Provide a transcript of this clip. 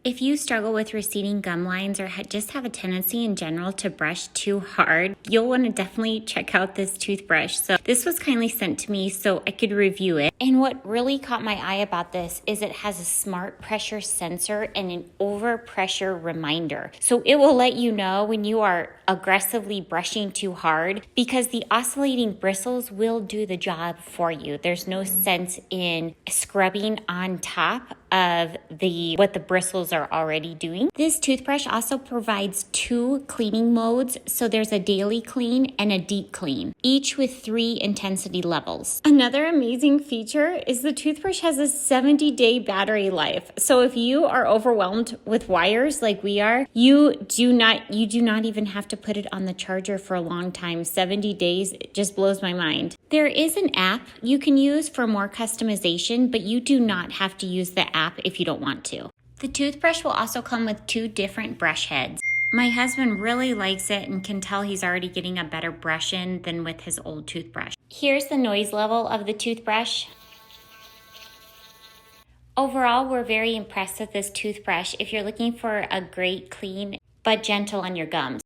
If you struggle with receding gum lines or just have a tendency in general to brush too hard, you'll want to definitely check out this toothbrush. So this was kindly sent to me so I could review it. And what really caught my eye about this is it has a smart pressure sensor and an overpressure reminder. So it will let you know when you are aggressively brushing too hard, because the oscillating bristles will do the job for you. There's no sense in scrubbing on top of what the bristles are already doing. This toothbrush also provides 2 cleaning modes. So there's a daily clean and a deep clean, each with 3 intensity levels. Another amazing feature is the toothbrush has a 70-day battery life. So if you are overwhelmed with wires like we are, you do not even have to put it on the charger for a long time. 70 days, it just blows my mind. There is an app you can use for more customization, but you do not have to use the app if you don't want to. The toothbrush will also come with 2 different brush heads. My husband really likes it and can tell he's already getting a better brush in than with his old toothbrush. Here's the noise level of the toothbrush. Overall, we're very impressed with this toothbrush if you're looking for a great clean but gentle on your gums.